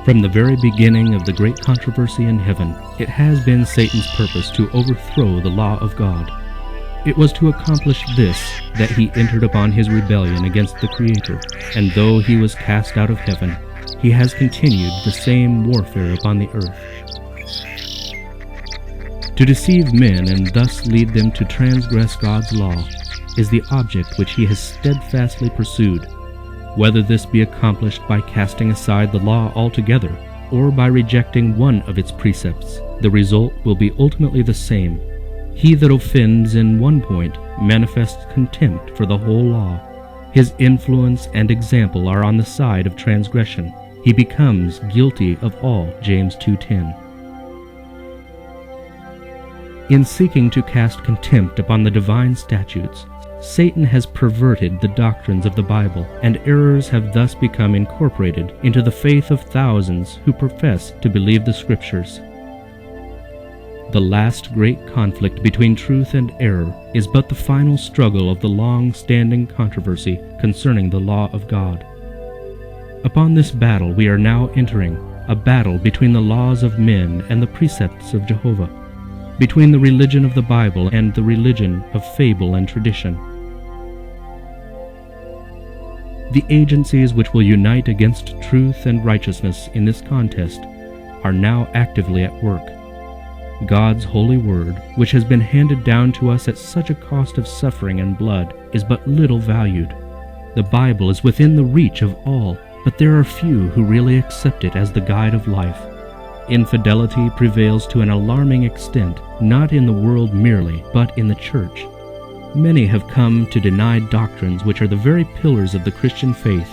From the very beginning of the great controversy in heaven, it has been Satan's purpose to overthrow the law of God. It was to accomplish this that he entered upon his rebellion against the Creator, and though he was cast out of heaven, he has continued the same warfare upon the earth. To deceive men and thus lead them to transgress God's law is the object which he has steadfastly pursued. Whether this be accomplished by casting aside the law altogether, or by rejecting one of its precepts, the result will be ultimately the same. He that offends in one point manifests contempt for the whole law. His influence and example are on the side of transgression. He becomes guilty of all, James 2:10. In seeking to cast contempt upon the divine statutes, Satan has perverted the doctrines of the Bible, and errors have thus become incorporated into the faith of thousands who profess to believe the Scriptures. The last great conflict between truth and error is but the final struggle of the long-standing controversy concerning the law of God. Upon this battle we are now entering, a battle between the laws of men and the precepts of Jehovah, between the religion of the Bible and the religion of fable and tradition. The agencies which will unite against truth and righteousness in this contest are now actively at work. God's holy word, which has been handed down to us at such a cost of suffering and blood, is but little valued. The Bible is within the reach of all, but there are few who really accept it as the guide of life. Infidelity prevails to an alarming extent, not in the world merely, but in the church. Many have come to deny doctrines which are the very pillars of the Christian faith,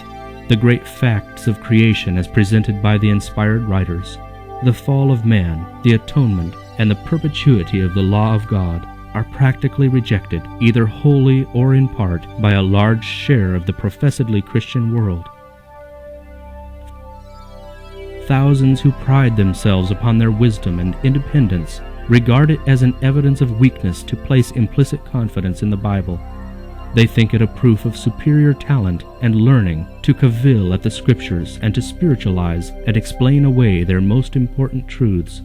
the great facts of creation as presented by the inspired writers. The fall of man, the atonement, and the perpetuity of the law of God are practically rejected, either wholly or in part, by a large share of the professedly Christian world. Thousands who pride themselves upon their wisdom and independence regard it as an evidence of weakness to place implicit confidence in the Bible. They think it a proof of superior talent and learning to cavil at the Scriptures and to spiritualize and explain away their most important truths.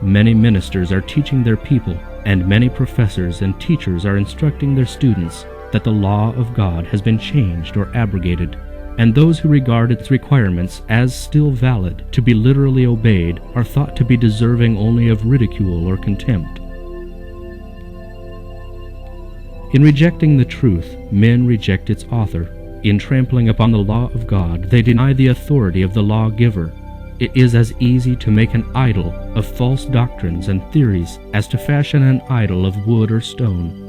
Many ministers are teaching their people, and many professors and teachers are instructing their students that the law of God has been changed or abrogated, and those who regard its requirements as still valid to be literally obeyed are thought to be deserving only of ridicule or contempt. In rejecting the truth, men reject its author. In trampling upon the law of God, they deny the authority of the lawgiver. It is as easy to make an idol of false doctrines and theories as to fashion an idol of wood or stone.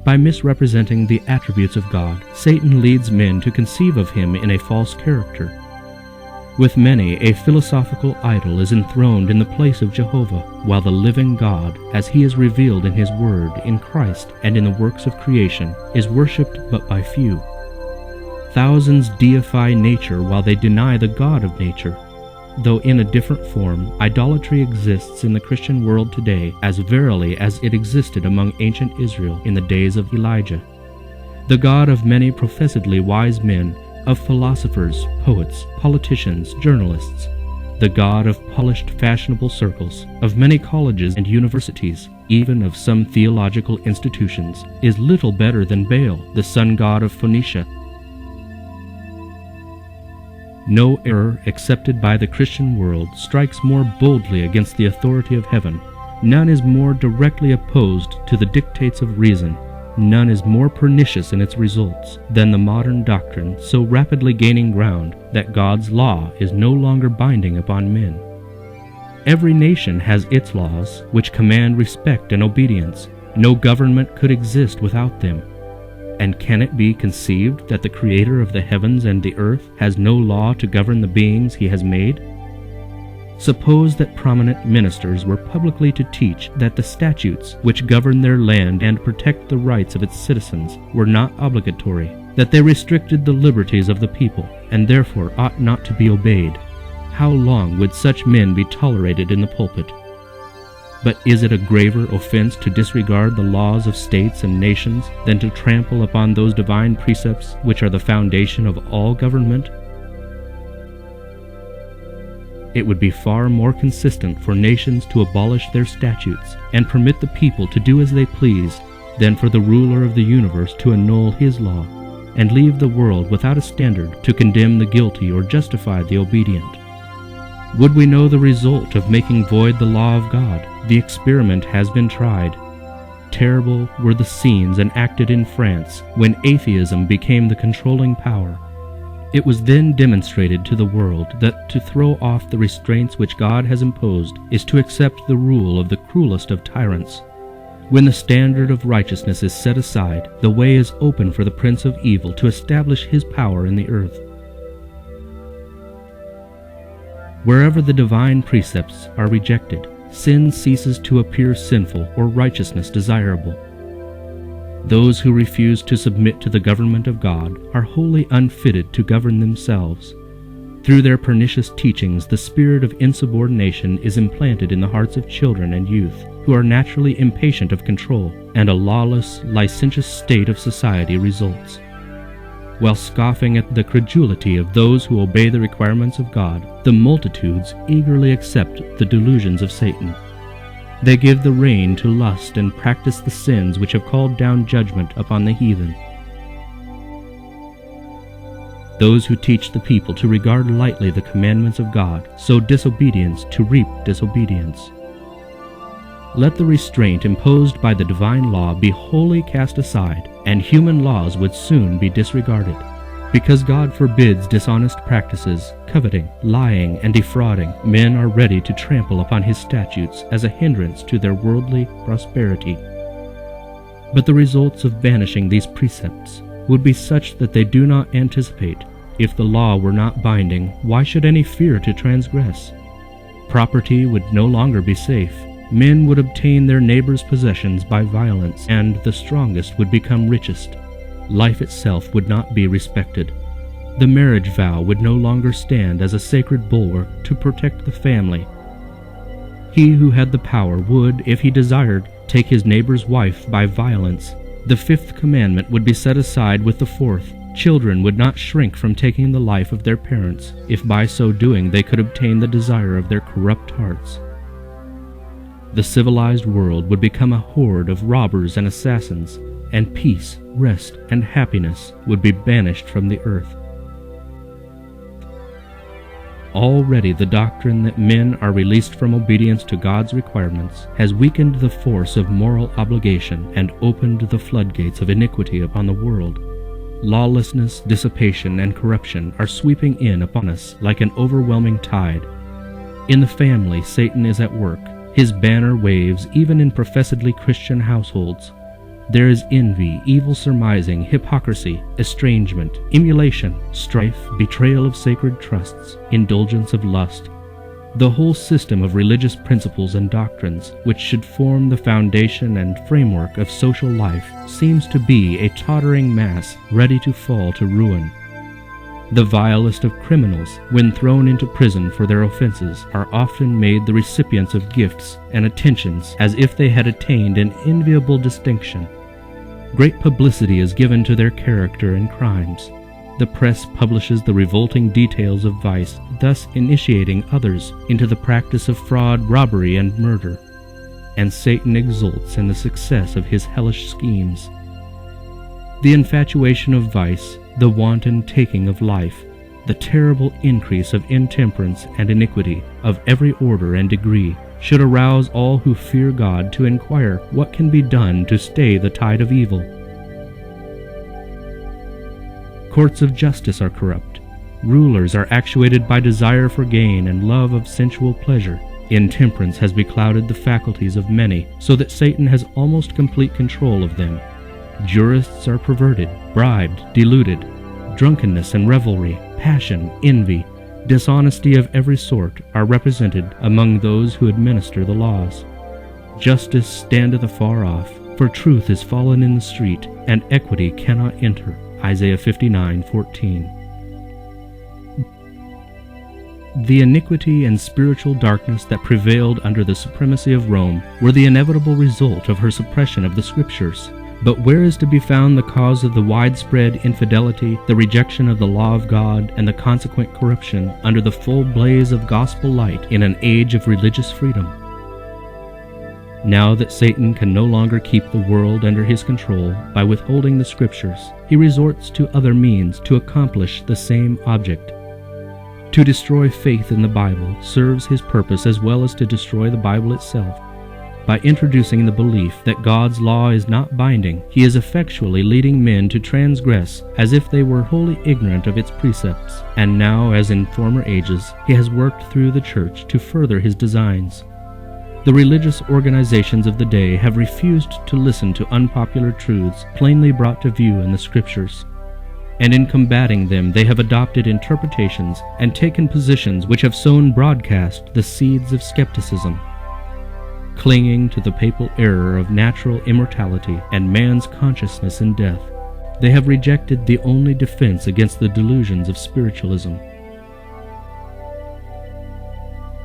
By misrepresenting the attributes of God, Satan leads men to conceive of him in a false character. With many, a philosophical idol is enthroned in the place of Jehovah, while the living God, as he is revealed in his word, in Christ, and in the works of creation, is worshipped but by few. Thousands deify nature while they deny the God of nature. Though in a different form, idolatry exists in the Christian world today as verily as it existed among ancient Israel in the days of Elijah. The God of many professedly wise men, of philosophers, poets, politicians, journalists, the God of polished fashionable circles, of many colleges and universities, even of some theological institutions, is little better than Baal, the sun god of Phoenicia. No error accepted by the Christian world strikes more boldly against the authority of heaven. None is more directly opposed to the dictates of reason. None is more pernicious in its results than the modern doctrine so rapidly gaining ground that God's law is no longer binding upon men. Every nation has its laws, which command respect and obedience. No government could exist without them. And can it be conceived that the Creator of the heavens and the earth has no law to govern the beings he has made? Suppose that prominent ministers were publicly to teach that the statutes which govern their land and protect the rights of its citizens were not obligatory, that they restricted the liberties of the people, and therefore ought not to be obeyed. How long would such men be tolerated in the pulpit? But is it a graver offense to disregard the laws of states and nations than to trample upon those divine precepts which are the foundation of all government? It would be far more consistent for nations to abolish their statutes and permit the people to do as they please than for the ruler of the universe to annul his law and leave the world without a standard to condemn the guilty or justify the obedient. Would we know the result of making void the law of God? The experiment has been tried. Terrible were the scenes enacted in France when atheism became the controlling power. It was then demonstrated to the world that to throw off the restraints which God has imposed is to accept the rule of the cruelest of tyrants. When the standard of righteousness is set aside, the way is open for the prince of evil to establish his power in the earth. Wherever the divine precepts are rejected, sin ceases to appear sinful or righteousness desirable. Those who refuse to submit to the government of God are wholly unfitted to govern themselves. Through their pernicious teachings, the spirit of insubordination is implanted in the hearts of children and youth, who are naturally impatient of control, and a lawless, licentious state of society results. While scoffing at the credulity of those who obey the requirements of God, the multitudes eagerly accept the delusions of Satan. They give the rein to lust and practice the sins which have called down judgment upon the heathen. Those who teach the people to regard lightly the commandments of God sow disobedience to reap disobedience. Let the restraint imposed by the divine law be wholly cast aside, and human laws would soon be disregarded. Because God forbids dishonest practices, coveting, lying, and defrauding, men are ready to trample upon his statutes as a hindrance to their worldly prosperity. But the results of banishing these precepts would be such that they do not anticipate. If the law were not binding, why should any fear to transgress? Property would no longer be safe. Men would obtain their neighbor's possessions by violence, and the strongest would become richest. Life itself would not be respected. The marriage vow would no longer stand as a sacred bulwark to protect the family. He who had the power would, if he desired, take his neighbor's wife by violence. The fifth commandment would be set aside with the fourth. Children would not shrink from taking the life of their parents, if by so doing they could obtain the desire of their corrupt hearts. The civilized world would become a horde of robbers and assassins, and peace, rest, and happiness would be banished from the earth. Already the doctrine that men are released from obedience to God's requirements has weakened the force of moral obligation and opened the floodgates of iniquity upon the world. Lawlessness, dissipation, and corruption are sweeping in upon us like an overwhelming tide. In the family, Satan is at work. His banner waves even in professedly Christian households. There is envy, evil surmising, hypocrisy, estrangement, emulation, strife, betrayal of sacred trusts, indulgence of lust. The whole system of religious principles and doctrines, which should form the foundation and framework of social life, seems to be a tottering mass ready to fall to ruin. The vilest of criminals, when thrown into prison for their offenses, are often made the recipients of gifts and attentions as if they had attained an enviable distinction. Great publicity is given to their character and crimes. The press publishes the revolting details of vice, thus initiating others into the practice of fraud, robbery, and murder. And Satan exults in the success of his hellish schemes. The infatuation of vice, the wanton taking of life, the terrible increase of intemperance and iniquity of every order and degree, should arouse all who fear God to inquire what can be done to stay the tide of evil. Courts of justice are corrupt. Rulers are actuated by desire for gain and love of sensual pleasure. Intemperance has beclouded the faculties of many, so that Satan has almost complete control of them. Jurists are perverted, bribed, deluded. Drunkenness and revelry, passion, envy, dishonesty of every sort are represented among those who administer the laws. Justice standeth afar off, for truth is fallen in the street, and equity cannot enter. Isaiah 59:14. The iniquity and spiritual darkness that prevailed under the supremacy of Rome were the inevitable result of her suppression of the Scriptures. But where is to be found the cause of the widespread infidelity, the rejection of the law of God, and the consequent corruption under the full blaze of gospel light in an age of religious freedom? Now that Satan can no longer keep the world under his control by withholding the Scriptures, he resorts to other means to accomplish the same object. To destroy faith in the Bible serves his purpose as well as to destroy the Bible itself. By introducing the belief that God's law is not binding, he is effectually leading men to transgress as if they were wholly ignorant of its precepts. And now, as in former ages, he has worked through the church to further his designs. The religious organizations of the day have refused to listen to unpopular truths plainly brought to view in the Scriptures. And in combating them, they have adopted interpretations and taken positions which have sown broadcast the seeds of skepticism. Clinging to the papal error of natural immortality and man's consciousness in death, they have rejected the only defense against the delusions of spiritualism.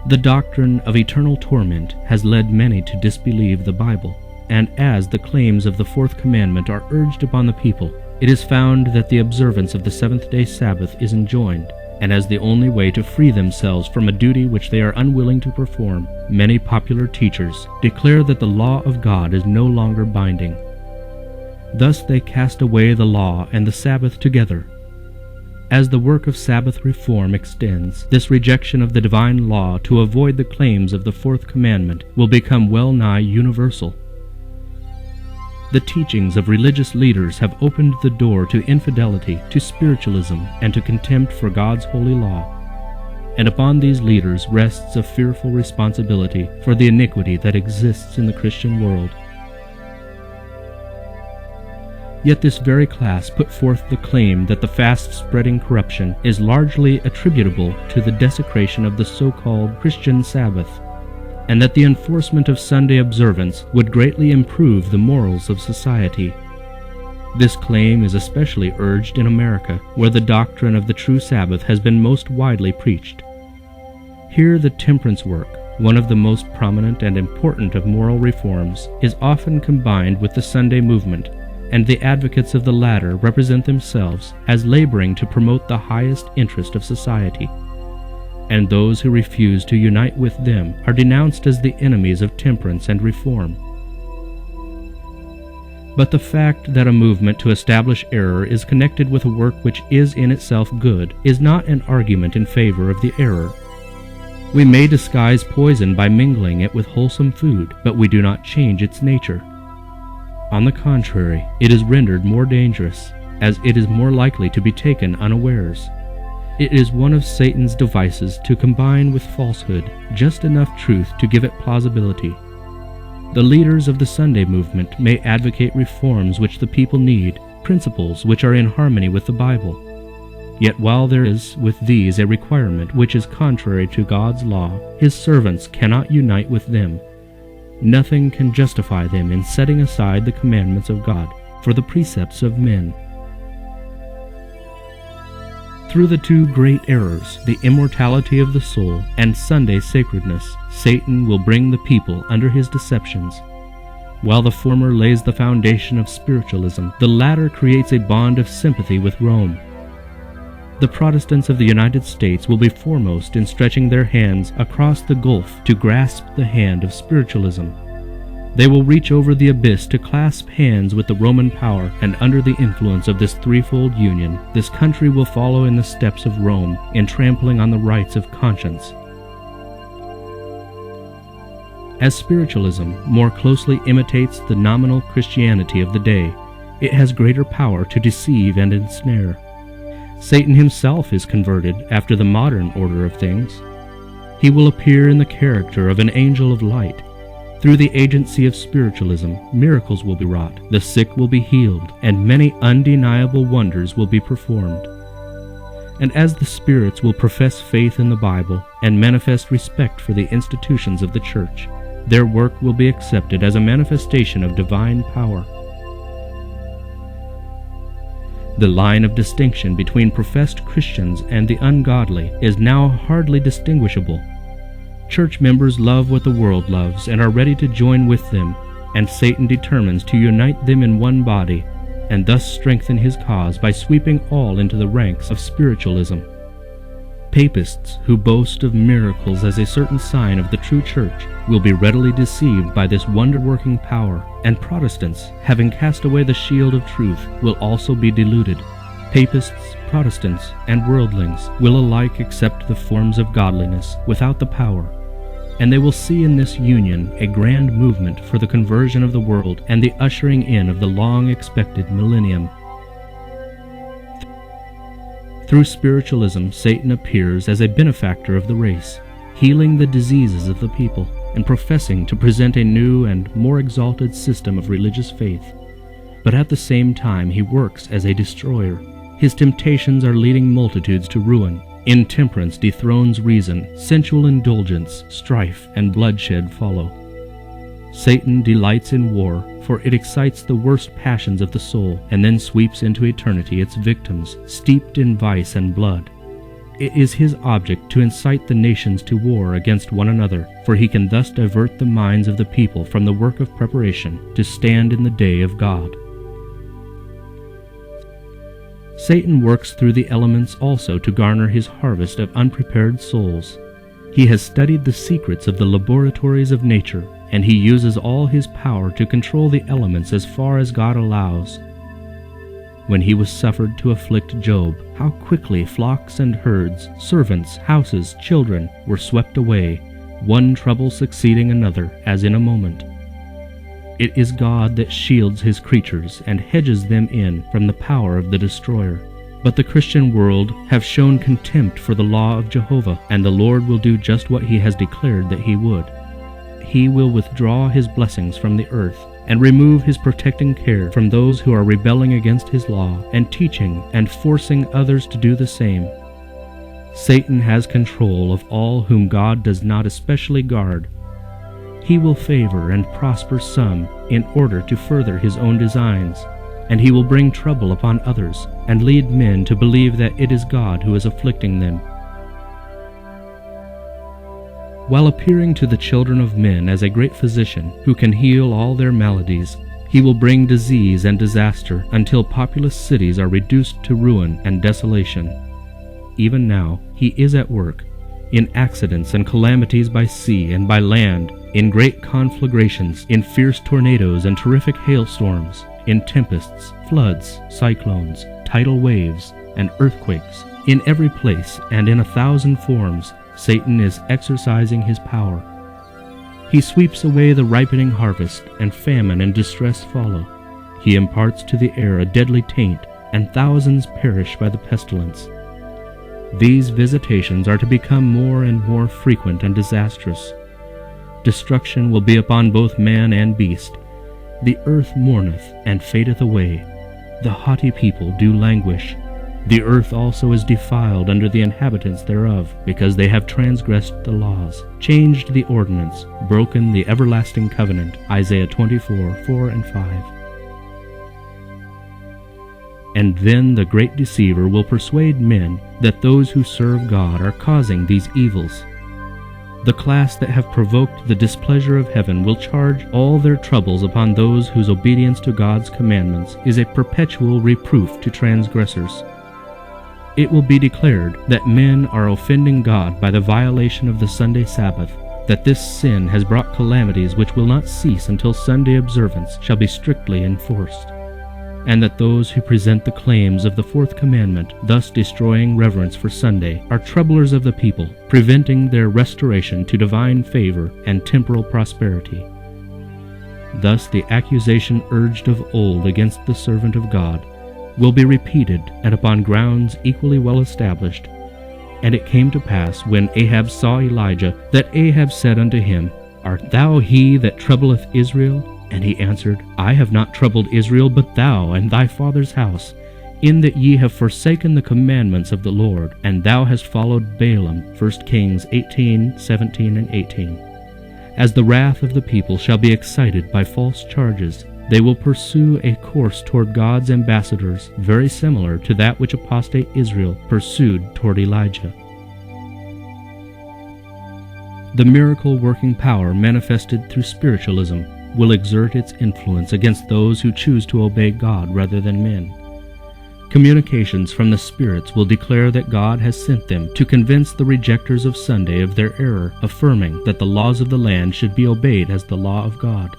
The doctrine of eternal torment has led many to disbelieve the Bible, and as the claims of the fourth commandment are urged upon the people, it is found that the observance of the seventh-day Sabbath is enjoined, and as the only way to free themselves from a duty which they are unwilling to perform, many popular teachers declare that the law of God is no longer binding. Thus they cast away the law and the Sabbath together. As the work of Sabbath reform extends, this rejection of the divine law to avoid the claims of the fourth commandment will become well nigh universal. The teachings of religious leaders have opened the door to infidelity, to spiritualism, and to contempt for God's holy law. And upon these leaders rests a fearful responsibility for the iniquity that exists in the Christian world. Yet this very class put forth the claim that the fast-spreading corruption is largely attributable to the desecration of the so-called Christian Sabbath, and that the enforcement of Sunday observance would greatly improve the morals of society. This claim is especially urged in America, where the doctrine of the true Sabbath has been most widely preached. Here the temperance work, one of the most prominent and important of moral reforms, is often combined with the Sunday movement, and the advocates of the latter represent themselves as laboring to promote the highest interest of society, and those who refuse to unite with them are denounced as the enemies of temperance and reform. But the fact that a movement to establish error is connected with a work which is in itself good is not an argument in favor of the error. We may disguise poison by mingling it with wholesome food, but we do not change its nature. On the contrary, it is rendered more dangerous, as it is more likely to be taken unawares. It is one of Satan's devices to combine with falsehood just enough truth to give it plausibility. The leaders of the Sunday movement may advocate reforms which the people need, principles which are in harmony with the Bible. Yet while there is with these a requirement which is contrary to God's law, his servants cannot unite with them. Nothing can justify them in setting aside the commandments of God for the precepts of men. Through the two great errors, the immortality of the soul and Sunday sacredness, Satan will bring the people under his deceptions. While the former lays the foundation of spiritualism, the latter creates a bond of sympathy with Rome. The Protestants of the United States will be foremost in stretching their hands across the gulf to grasp the hand of spiritualism. They will reach over the abyss to clasp hands with the Roman power, and under the influence of this threefold union, this country will follow in the steps of Rome in trampling on the rights of conscience. As spiritualism more closely imitates the nominal Christianity of the day, it has greater power to deceive and ensnare. Satan himself is converted after the modern order of things. He will appear in the character of an angel of light. Through the agency of spiritualism, miracles will be wrought, the sick will be healed, and many undeniable wonders will be performed. And as the spirits will profess faith in the Bible and manifest respect for the institutions of the church, their work will be accepted as a manifestation of divine power. The line of distinction between professed Christians and the ungodly is now hardly distinguishable. Church members love what the world loves and are ready to join with them, and Satan determines to unite them in one body, and thus strengthen his cause by sweeping all into the ranks of spiritualism. Papists who boast of miracles as a certain sign of the true church will be readily deceived by this wonder-working power, and Protestants, having cast away the shield of truth, will also be deluded. Papists, Protestants, and worldlings will alike accept the forms of godliness without the power, and they will see in this union a grand movement for the conversion of the world and the ushering in of the long-expected millennium. Through spiritualism, Satan appears as a benefactor of the race, healing the diseases of the people, and professing to present a new and more exalted system of religious faith. But at the same time he works as a destroyer. His temptations are leading multitudes to ruin. Intemperance dethrones reason, sensual indulgence, strife, and bloodshed follow. Satan delights in war, for it excites the worst passions of the soul, and then sweeps into eternity its victims, steeped in vice and blood. It is his object to incite the nations to war against one another, for he can thus divert the minds of the people from the work of preparation to stand in the day of God. Satan works through the elements also to garner his harvest of unprepared souls. He has studied the secrets of the laboratories of nature, and he uses all his power to control the elements as far as God allows. When he was suffered to afflict Job, how quickly flocks and herds, servants, houses, children were swept away, one trouble succeeding another, as in a moment. It is God that shields his creatures and hedges them in from the power of the destroyer. But the Christian world have shown contempt for the law of Jehovah, and the Lord will do just what he has declared that he would. He will withdraw his blessings from the earth, and remove his protecting care from those who are rebelling against his law, and teaching and forcing others to do the same. Satan has control of all whom God does not especially guard. He will favor and prosper some in order to further his own designs, and he will bring trouble upon others, and lead men to believe that it is God who is afflicting them. While appearing to the children of men as a great physician who can heal all their maladies, he will bring disease and disaster until populous cities are reduced to ruin and desolation. Even now he is at work, in accidents and calamities by sea and by land, in great conflagrations, in fierce tornadoes and terrific hailstorms, in tempests, floods, cyclones, tidal waves, and earthquakes. In every place and in 1,000 forms, Satan is exercising his power. He sweeps away the ripening harvest, and famine and distress follow. He imparts to the air a deadly taint, and thousands perish by the pestilence. These visitations are to become more and more frequent and disastrous. Destruction will be upon both man and beast. The earth mourneth and fadeth away. The haughty people do languish. The earth also is defiled under the inhabitants thereof, because they have transgressed the laws, changed the ordinance, broken the everlasting covenant. Isaiah 24:4 and 5. And then the great deceiver will persuade men that those who serve God are causing these evils. The class that have provoked the displeasure of heaven will charge all their troubles upon those whose obedience to God's commandments is a perpetual reproof to transgressors. It will be declared that men are offending God by the violation of the Sunday Sabbath, that this sin has brought calamities which will not cease until Sunday observance shall be strictly enforced, and that those who present the claims of the fourth commandment, thus destroying reverence for Sunday, are troublers of the people, preventing their restoration to divine favor and temporal prosperity. Thus the accusation urged of old against the servant of God will be repeated, and upon grounds equally well established. And it came to pass, when Ahab saw Elijah, that Ahab said unto him, Art thou he that troubleth Israel? And he answered, I have not troubled Israel, but thou and thy father's house, in that ye have forsaken the commandments of the Lord, and thou hast followed Balaam. 1 Kings 18:17 and 18. As the wrath of the people shall be excited by false charges, they will pursue a course toward God's ambassadors, very similar to that which apostate Israel pursued toward Elijah. The miracle-working power manifested through spiritualism will exert its influence against those who choose to obey God rather than men. Communications from the spirits will declare that God has sent them to convince the rejectors of Sunday of their error, affirming that the laws of the land should be obeyed as the law of God.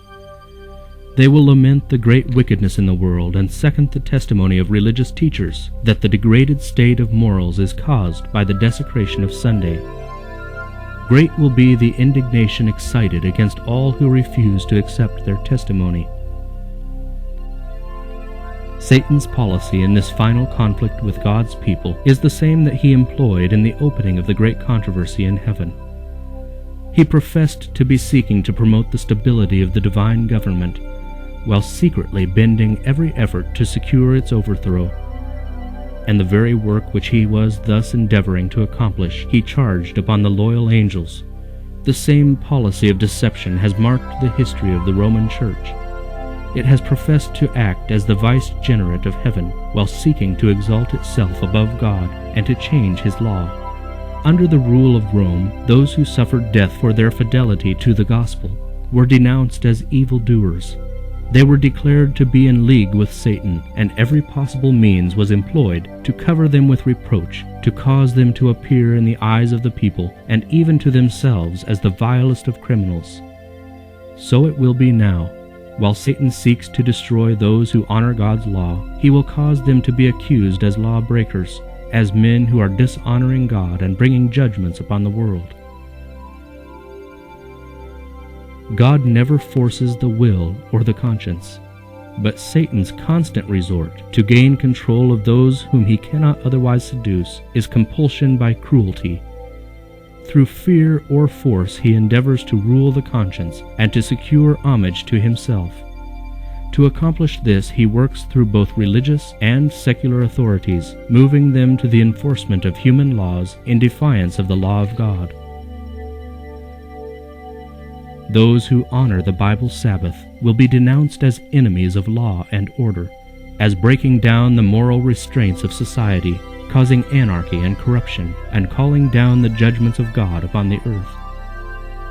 They will lament the great wickedness in the world and second the testimony of religious teachers that the degraded state of morals is caused by the desecration of Sunday. Great will be the indignation excited against all who refuse to accept their testimony. Satan's policy in this final conflict with God's people is the same that he employed in the opening of the great controversy in heaven. He professed to be seeking to promote the stability of the divine government, while secretly bending every effort to secure its overthrow. And the very work which he was thus endeavoring to accomplish he charged upon the loyal angels. The same policy of deception has marked the history of the Roman Church. It has professed to act as the vicegerent of heaven, while seeking to exalt itself above God and to change his law. Under the rule of Rome, those who suffered death for their fidelity to the gospel were denounced as evildoers. They were declared to be in league with Satan, and every possible means was employed to cover them with reproach, to cause them to appear in the eyes of the people, and even to themselves, as the vilest of criminals. So it will be now. While Satan seeks to destroy those who honor God's law, he will cause them to be accused as lawbreakers, as men who are dishonoring God and bringing judgments upon the world. God never forces the will or the conscience, but Satan's constant resort to gain control of those whom he cannot otherwise seduce is compulsion by cruelty. Through fear or force he endeavors to rule the conscience and to secure homage to himself. To accomplish this he works through both religious and secular authorities, moving them to the enforcement of human laws in defiance of the law of God. Those who honor the Bible Sabbath will be denounced as enemies of law and order, as breaking down the moral restraints of society, causing anarchy and corruption, and calling down the judgments of God upon the earth.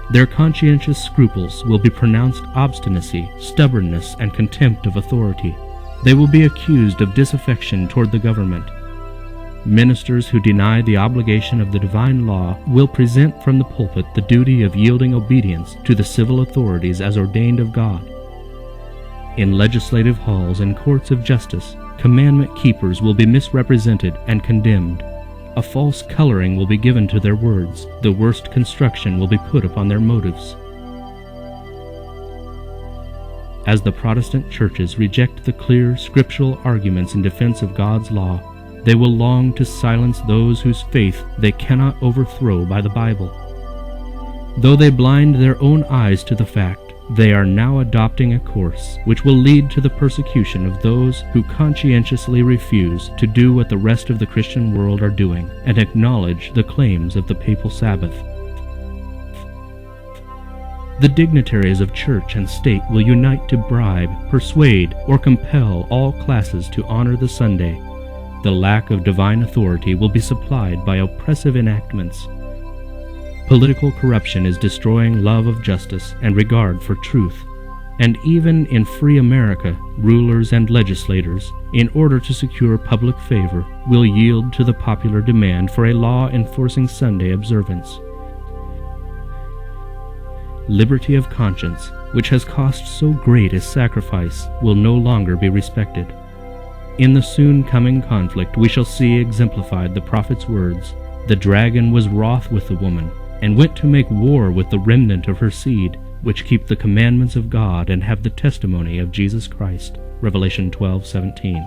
Their conscientious scruples will be pronounced obstinacy, stubbornness, and contempt of authority. They will be accused of disaffection toward the government. Ministers who deny the obligation of the divine law will present from the pulpit the duty of yielding obedience to the civil authorities as ordained of God. In legislative halls and courts of justice, commandment keepers will be misrepresented and condemned. A false coloring will be given to their words. The worst construction will be put upon their motives. As the Protestant churches reject the clear scriptural arguments in defense of God's law, they will long to silence those whose faith they cannot overthrow by the Bible. Though they blind their own eyes to the fact, they are now adopting a course which will lead to the persecution of those who conscientiously refuse to do what the rest of the Christian world are doing and acknowledge the claims of the papal Sabbath. The dignitaries of church and state will unite to bribe, persuade, or compel all classes to honor the Sunday. The lack of divine authority will be supplied by oppressive enactments. Political corruption is destroying love of justice and regard for truth. And even in free America, rulers and legislators, in order to secure public favor, will yield to the popular demand for a law enforcing Sunday observance. Liberty of conscience, which has cost so great a sacrifice, will no longer be respected. In the soon coming conflict we shall see exemplified the prophet's words, "The dragon was wroth with the woman, and went to make war with the remnant of her seed, which keep the commandments of God and have the testimony of Jesus Christ." Revelation 12:17.